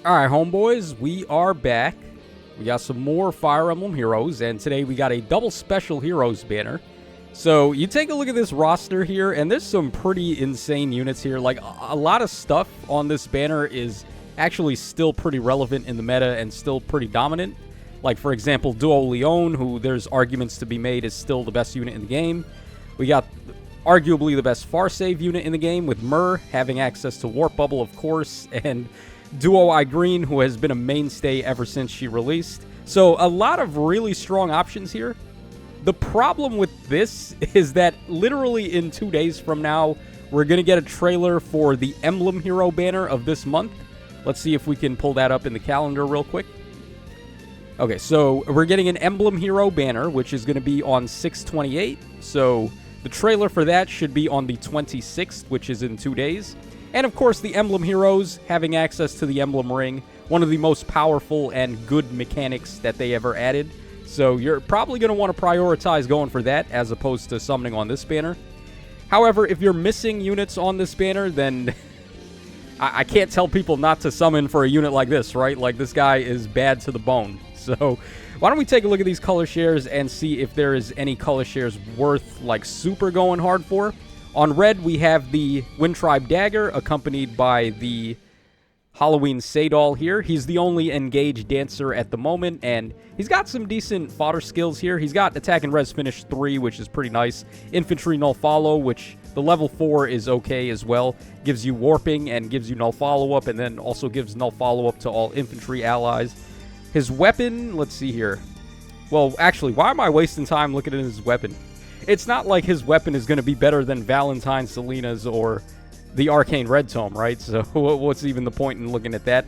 Alright, homeboys, we are back. We got some more Fire Emblem Heroes, and today we got a double special Heroes banner. So, you take a look at this roster here, and there's some pretty insane units here. Like, a lot of stuff on this banner is actually still pretty relevant in the meta and still pretty dominant. Like, for example, Duo Leon, who there's arguments to be made is still the best unit in the game. We got arguably the best Far Save unit in the game, with Myrrh having access to Warp Bubble, of course, and Duo Green, who has been a mainstay ever since she released. So a lot of really strong options here. The problem with this is that literally in 2 days from now, we're going to get a trailer for the Emblem Hero banner of this month. Let's see if we can pull that up in the calendar real quick. Okay, so we're getting an Emblem Hero banner, which is going to be on 6/28. So the trailer for that should be on the 26th, which is in 2 days. And of course, the Emblem Heroes having access to the Emblem Ring, one of the most powerful and good mechanics that they ever added. So you're probably going to want to prioritize going for that as opposed to summoning on this banner. However, if you're missing units on this banner, then I can't tell people not to summon for a unit like this, right? Like, this guy is bad to the bone. So why don't we take a look at these color shares and see if there is any color shares worth, like, super going hard for. On red, we have the Wind Tribe Dagger, accompanied by the Halloween Sadal here. He's the only engaged dancer at the moment, and he's got some decent fodder skills here. He's got Attack and Res Finish 3, which is pretty nice. Infantry Null Follow, which the level 4 is okay as well. Gives you Warping and gives you Null Follow-Up, and then also gives Null Follow-Up to all infantry allies. His weapon, let's see here. Well, actually, why am I wasting time looking at his weapon? It's not like his weapon is going to be better than Valentine Selena's or the Arcane Red Tome, right? So what's even the point in looking at that?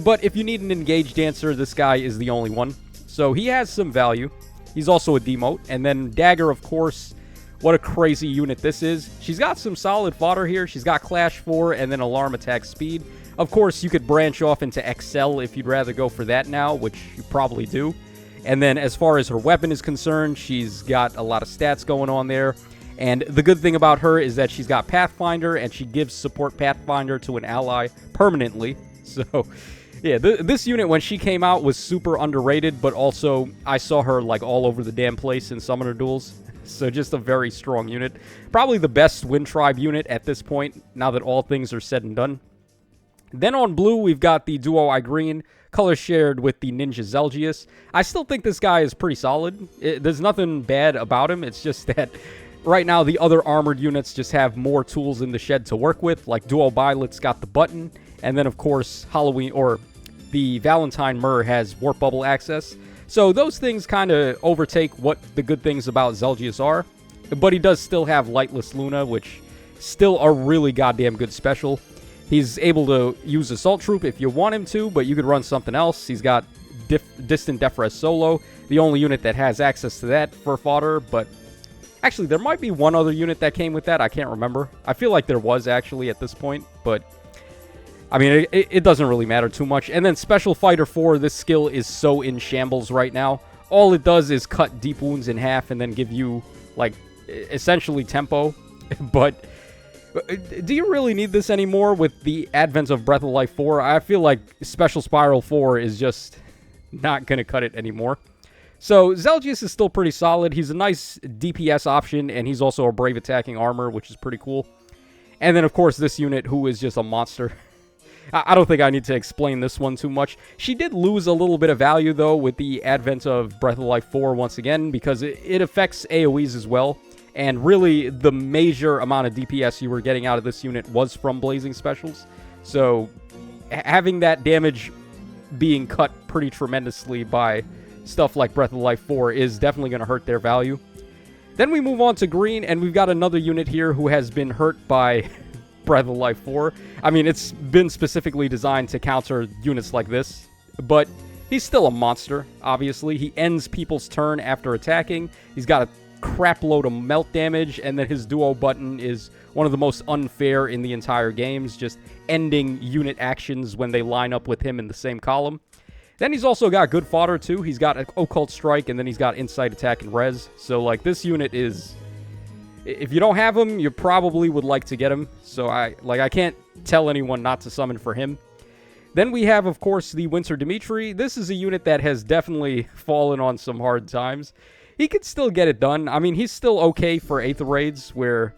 But if you need an engaged dancer, this guy is the only one. So he has some value. He's also a demote. And then Dagger, of course, what a crazy unit this is. She's got some solid fodder here. She's got Clash 4 and then Alarm Attack Speed. Of course, you could branch off into Excel if you'd rather go for that now, which you probably do. And then as far as her weapon is concerned, she's got a lot of stats going on there. And the good thing about her is that she's got Pathfinder, and she gives support Pathfinder to an ally permanently. So, yeah, this unit, when she came out, was super underrated, but also I saw her, like, all over the damn place in Summoner Duels. So just a very strong unit. Probably the best Wind Tribe unit at this point, now that all things are said and done. Then on blue, we've got the Duo Green, color shared with the Ninja Zelgius. I still think this guy is pretty solid. There's nothing bad about him. It's just that right now the other armored units just have more tools in the shed to work with. Like Duo Violet's got the button. And then, of course, Halloween or the Valentine Myrrh has Warp Bubble access. So those things kind of overtake what the good things about Zelgius are. But he does still have Lightless Luna, which still a really goddamn good special. He's able to use Assault Troop if you want him to, but you could run something else. He's got Distant Defres Solo, the only unit that has access to that for fodder, but actually there might be one other unit that came with that. I can't remember. I feel like there was actually at this point, but I mean, it doesn't really matter too much. And then Special Fighter 4, this skill is so in shambles right now. All it does is cut deep wounds in half and then give you, like, essentially tempo, but do you really need this anymore with the advent of Breath of Life 4? I feel like Special Spiral 4 is just not going to cut it anymore. So Zelgius is still pretty solid. He's a nice DPS option, and he's also a Brave Attacking Armor, which is pretty cool. And then, of course, this unit, who is just a monster. I don't think I need to explain this one too much. She did lose a little bit of value, though, with the advent of Breath of Life 4 once again, because it affects AoEs as well. And really, the major amount of DPS you were getting out of this unit was from Blazing Specials. So, having that damage being cut pretty tremendously by stuff like Breath of Life 4 is definitely going to hurt their value. Then we move on to green, and we've got another unit here who has been hurt by Breath of Life 4. I mean, it's been specifically designed to counter units like this, but he's still a monster, obviously. He ends people's turn after attacking. He's got a crap load of melt damage, and then his duo button is one of the most unfair in the entire games, just ending unit actions when they line up with him in the same column. Then he's also got good fodder too. He's got Occult Strike, and then he's got Insight Attack and Res. So, like, this unit is, if you don't have him, you probably would like to get him. So I can't tell anyone not to summon for him. Then we have, of course, the Winter Dimitri. This is a unit that has definitely fallen on some hard times. He could still get it done. I mean, he's still okay for Aether Raids, where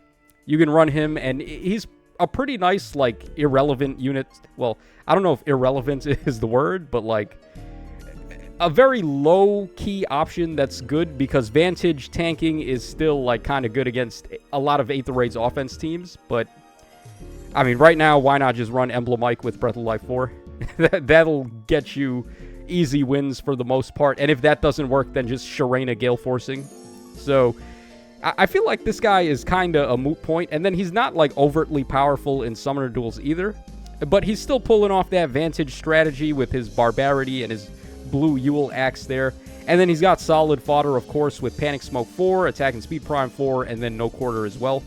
you can run him, and he's a pretty nice, like, irrelevant unit. Well, I don't know if irrelevant is the word, but, like, a very low-key option that's good, because Vantage tanking is still, like, kind of good against a lot of Aether Raids offense teams, but I mean, right now, why not just run Emblem Ike with Breath of Life 4? That'll get you easy wins for the most part. And if that doesn't work, then just Sharena Gale Forcing. So, I feel like this guy is kind of a moot point. And then he's not, like, overtly powerful in Summoner Duels either. But he's still pulling off that Vantage strategy with his Barbarity and his Blue Yule Axe there. And then he's got solid fodder, of course, with Panic Smoke 4, Attack and Speed Prime 4, and then No Quarter as well.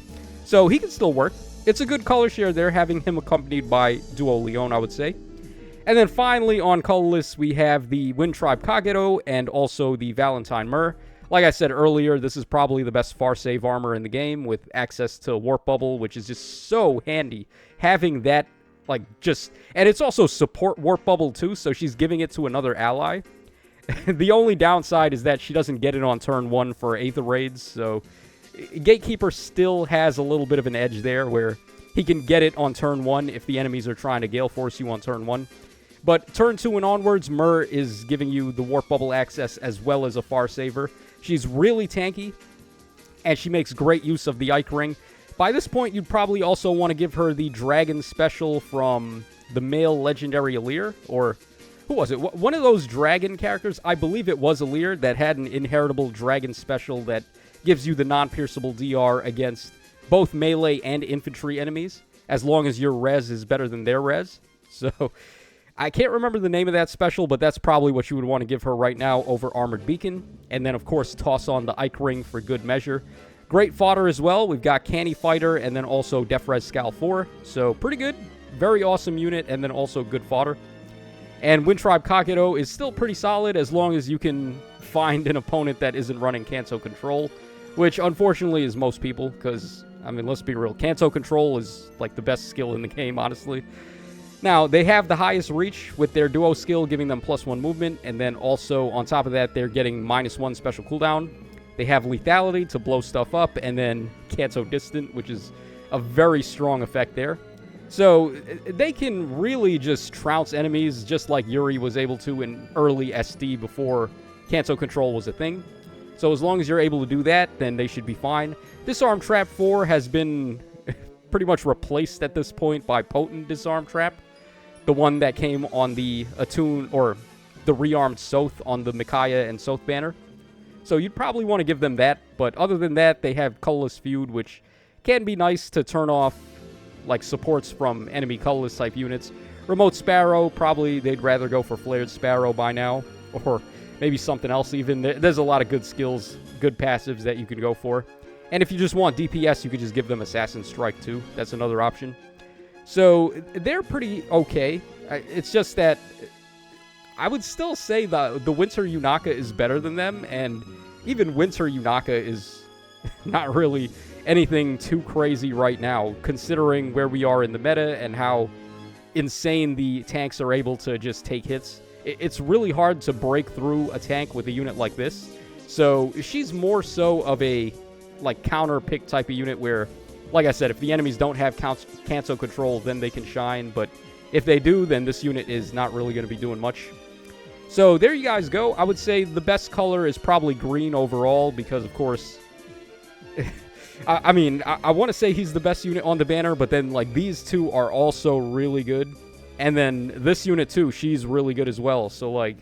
So, he can still work. It's a good color share there, having him accompanied by Duo Leon, I would say. And then finally, on Colorless, we have the Wind Tribe Kageto and also the Valentine Myrrh. Like I said earlier, this is probably the best far save armor in the game, with access to Warp Bubble, which is just so handy. Having that, like, just... And it's also support Warp Bubble, too, so she's giving it to another ally. The only downside is that she doesn't get it on turn 1 for Aether Raids, so... Gatekeeper still has a little bit of an edge there, where he can get it on turn 1 if the enemies are trying to Gale Force you on turn 1. But turn 2 and onwards, Myrrh is giving you the Warp Bubble access as well as a Far Saver. She's really tanky, and she makes great use of the Ike Ring. By this point, you'd probably also want to give her the Dragon Special from the male Legendary Alir, or... Who was it? One of those dragon characters, I believe it was Alir, that had an inheritable Dragon Special that gives you the non-pierceable DR against both melee and infantry enemies, as long as your res is better than their res. So, I can't remember the name of that special, but that's probably what you would want to give her right now over Armored Beacon. And then, of course, toss on the Ike Ring for good measure. Great fodder as well. We've got Canny Fighter and then also Def Res Scal 4. So, pretty good. Very awesome unit, and then also good fodder. And Wind Tribe Kageto is still pretty solid as long as you can find an opponent that isn't running Kanto Control, which unfortunately is most people, because, I mean, let's be real, Kanto Control is, like, the best skill in the game, honestly. Now, they have the highest reach with their Duo skill, giving them +1 movement, and then also, on top of that, they're getting -1 special cooldown. They have Lethality to blow stuff up, and then Kanto Distant, which is a very strong effect there. So, they can really just trounce enemies, just like Yuri was able to in early SD before Kanto Control was a thing. So as long as you're able to do that, then they should be fine. Disarm Trap 4 has been pretty much replaced at this point by Potent Disarm Trap. The one that came on the Attune, or the rearmed Soth on the Micaiah and Soth banner. So you'd probably want to give them that, but other than that, they have Colorless Feud, which can be nice to turn off, like, supports from enemy Colorless type units. Remote Sparrow, probably they'd rather go for Flared Sparrow by now, or maybe something else even. There's a lot of good skills, good passives that you can go for. And if you just want DPS, you could just give them Assassin Strike too. That's another option. So they're pretty okay. It's just that I would still say the Winter Yunaka is better than them, and even Winter Yunaka is not really anything too crazy right now, considering where we are in the meta and how insane the tanks are able to just take hits. It's really hard to break through a tank with a unit like this. So she's more so of a, like, counter pick type of unit where, like I said, if the enemies don't have Kanto Control, then they can shine. But if they do, then this unit is not really going to be doing much. So there you guys go. I would say the best color is probably green overall because, of course, I mean, I want to say he's the best unit on the banner, but then, like, these two are also really good. And then this unit, too, she's really good as well. So, like,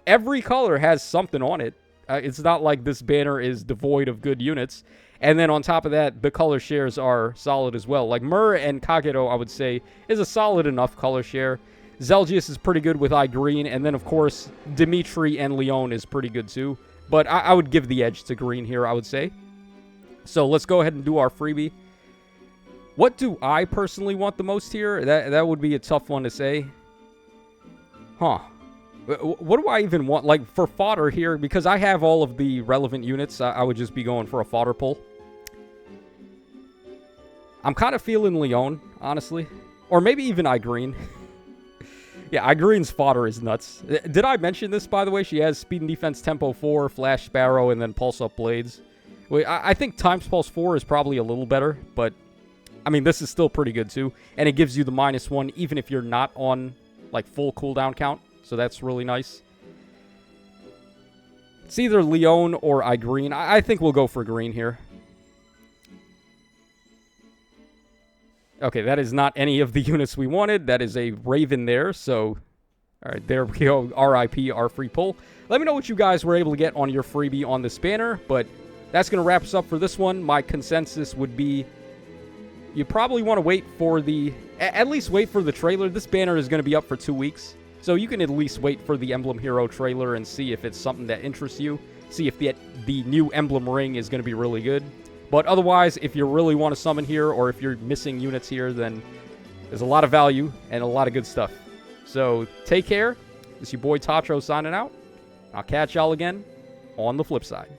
every color has something on it. It's not like this banner is devoid of good units. And then on top of that, the color shares are solid as well. Like, Myrrh and Kageto, I would say, is a solid enough color share. Zelgius is pretty good with green. And then, of course, Dimitri and Leon is pretty good, too. But I would give the edge to green here, I would say. So let's go ahead and do our freebie. What do I personally want the most here? That would be a tough one to say. Huh. What do I even want? Like, for fodder here, because I have all of the relevant units, I would just be going for a fodder pull. I'm kind of feeling Leon, honestly. Or maybe even green. Yeah, Igreen's fodder is nuts. Did I mention this, by the way? She has Speed and Defense Tempo 4, Flash Sparrow, and then Pulse Up Blades. Wait, I think Times Pulse 4 is probably a little better, but, I mean, this is still pretty good, too. And it gives you the -1, even if you're not on, like, full cooldown count. So that's really nice. It's either Leon or Igreen. I think we'll go for green here. Okay, that is not any of the units we wanted. That is a Raven there, so... Alright, there we go. RIP, our free pull. Let me know what you guys were able to get on your freebie on this banner, but that's going to wrap us up for this one. My consensus would be... You probably want to wait for the... At least wait for the trailer. This banner is going to be up for 2 weeks, so you can at least wait for the Emblem Hero trailer and see if it's something that interests you. See if the new Emblem Ring is going to be really good. But otherwise, if you really want to summon here, or if you're missing units here, then there's a lot of value and a lot of good stuff. So, take care. This is your boy Tacho signing out. I'll catch y'all again on the flip side.